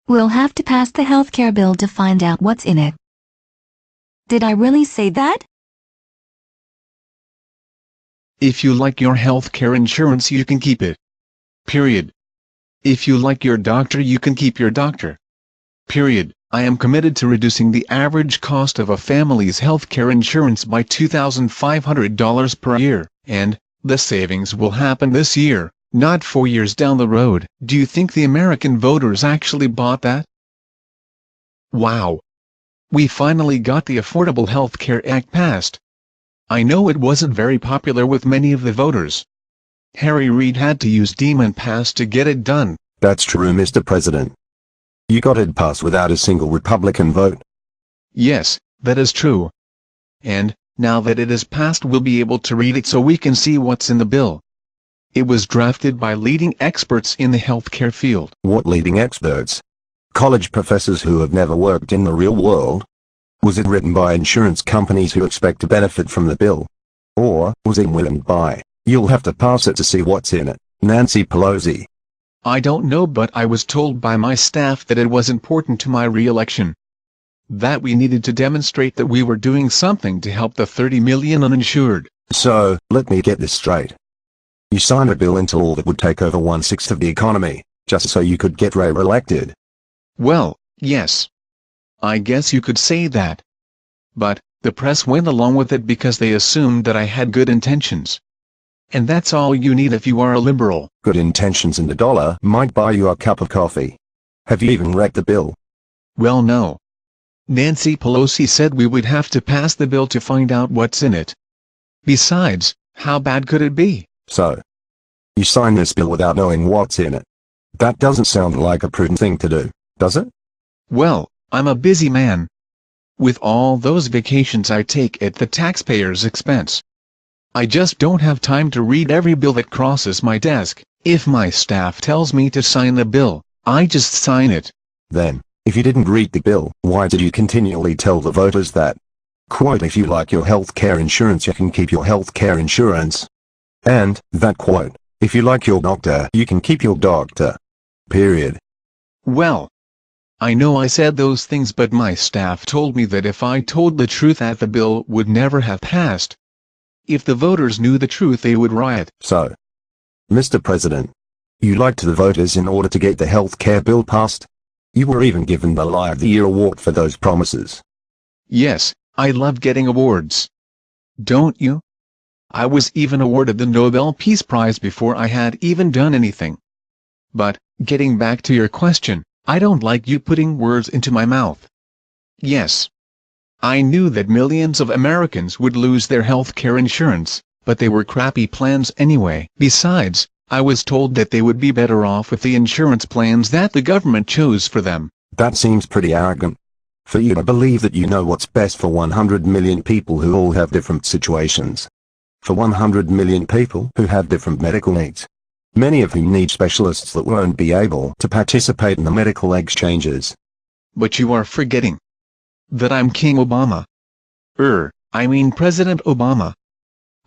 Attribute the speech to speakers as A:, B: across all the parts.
A: We'll have to pass the healthcare bill to find out what's in it. Did I really say that?
B: If you like your healthcare insurance, you can keep it. Period. If you like your doctor, you can keep your doctor. Period. I am committed to reducing the average cost of a family's healthcare insurance by $2,500 per year, and the savings will happen this year, not 4 years down the road. Do you think the American voters actually bought that? Wow. We finally got the Affordable Health Care Act passed. I know it wasn't very popular with many of the voters. Harry Reid had to use Demon Pass to get it done.
C: That's true, Mr. President. You got it passed without a single Republican vote.
B: Yes, that is true. And, now that it is passed, we'll be able to read it so we can see what's in the bill. It was drafted by leading experts in the healthcare field.
C: What leading experts? College professors who have never worked in the real world? Was it written by insurance companies who expect to benefit from the bill? Or was it written by, you'll have to pass it to see what's in it, Nancy Pelosi?
B: I don't know, but I was told by my staff that it was important to my re-election. That we needed to demonstrate that we were doing something to help the 30 million uninsured.
C: So, let me get this straight. You signed a bill into law that would take over 1/6 of the economy, just so you could get re-elected.
B: Well, yes. I guess you could say that. But, the press went along with it because they assumed that I had good intentions. And that's all you need if you are a liberal.
C: Good intentions and $1 might buy you a cup of coffee. Have you even read the bill?
B: Well, no. Nancy Pelosi said we would have to pass the bill to find out what's in it. Besides, how bad could it be?
C: So, you signed this bill without knowing what's in it. That doesn't sound like a prudent thing to do, does it?
B: Well, I'm a busy man. With all those vacations I take at the taxpayer's expense. I just don't have time to read every bill that crosses my desk. If my staff tells me to sign the bill, I just sign it.
C: Then, if you didn't read the bill, why did you continually tell the voters that? Quote, if you like your health care insurance, you can keep your health care insurance. And, that quote, if you like your doctor, you can keep your doctor. Period.
B: Well, I know I said those things, but my staff told me that if I told the truth that the bill would never have passed. If the voters knew the truth, they would riot.
C: So, Mr. President, you lied to the voters in order to get the health care bill passed? You were even given the Lie of the Year award for those promises.
B: Yes, I love getting awards. Don't you? I was even awarded the Nobel Peace Prize before I had even done anything. But, getting back to your question, I don't like you putting words into my mouth. Yes. I knew that millions of Americans would lose their health care insurance, but they were crappy plans anyway. Besides, I was told that they would be better off with the insurance plans that the government chose for them.
C: That seems pretty arrogant. For you to believe that you know what's best for 100 million people who all have different situations. For 100 million people who have different medical needs. Many of whom need specialists that won't be able to participate in the medical exchanges.
B: But you are forgetting that I'm King Obama. I mean President Obama.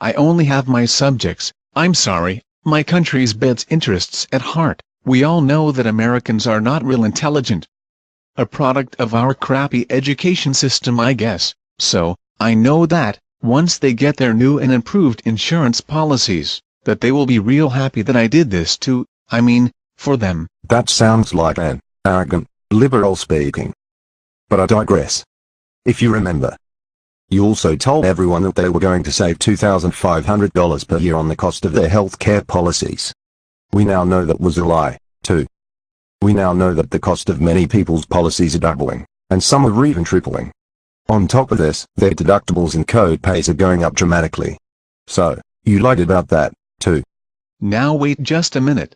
B: I only have my subjects, I'm sorry, my country's best interests at heart. We all know that Americans are not real intelligent. A product of our crappy education system, I guess. So, I know that, once they get their new and improved insurance policies, that they will be real happy that I did this for them.
C: That sounds like an arrogant, liberal speaking. But I digress. If you remember, you also told everyone that they were going to save $2,500 per year on the cost of their health care policies. We now know that was a lie, too. We now know that the cost of many people's policies are doubling, and some are even tripling. On top of this, their deductibles and co-pays are going up dramatically. So, you lied about that, too.
B: Now wait just a minute.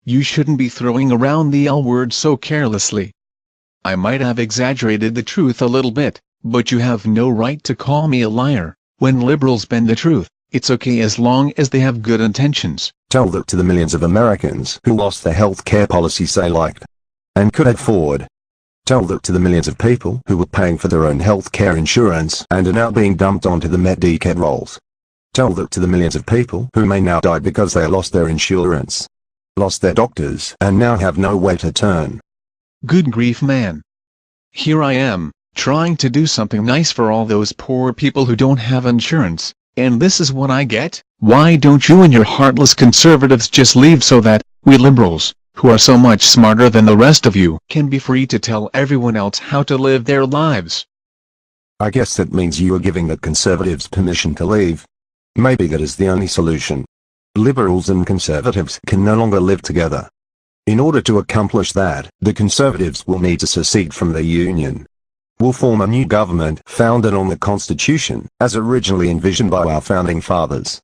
B: You shouldn't be throwing around the L word so carelessly. I might have exaggerated the truth a little bit, but you have no right to call me a liar. When liberals bend the truth, it's okay as long as they have good intentions.
C: Tell that to the millions of Americans who lost their health care policies they liked and could afford. Tell that to the millions of people who were paying for their own health care insurance and are now being dumped onto the Medicaid rolls. Tell that to the millions of people who may now die because they lost their insurance, lost their doctors, and now have no way to turn.
B: Good grief, man. Here I am, trying to do something nice for all those poor people who don't have insurance, and this is what I get? Why don't you and your heartless conservatives just leave so that we liberals, who are so much smarter than the rest of you, can be free to tell everyone else how to live their lives?
C: I guess that means you are giving the conservatives permission to leave. Maybe that is the only solution. Liberals and conservatives can no longer live together. In order to accomplish that, the conservatives will need to secede from the union. We'll form a new government founded on the Constitution, as originally envisioned by our founding fathers.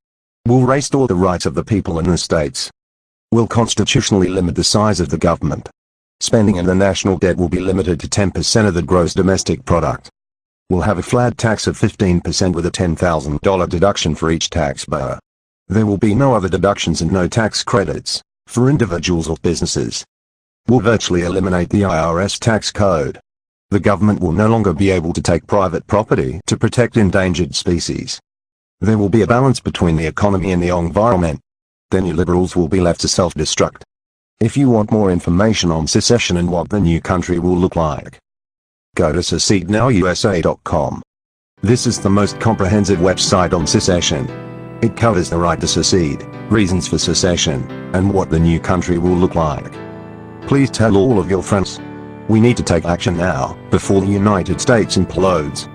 C: We'll restore the rights of the people in the states. We'll constitutionally limit the size of the government. Spending and the national debt will be limited to 10% of the gross domestic product. We'll have a flat tax of 15% with a $10,000 deduction for each taxpayer. There will be no other deductions and no tax credits for individuals or businesses. We'll virtually eliminate the IRS tax code. The government will no longer be able to take private property to protect endangered species. There will be a balance between the economy and the environment. Then you liberals will be left to self-destruct. If you want more information on secession and what the new country will look like, go to secedenowusa.com. This is the most comprehensive website on secession. It covers the right to secede, reasons for secession, and what the new country will look like. Please tell all of your friends. We need to take action now, before the United States implodes.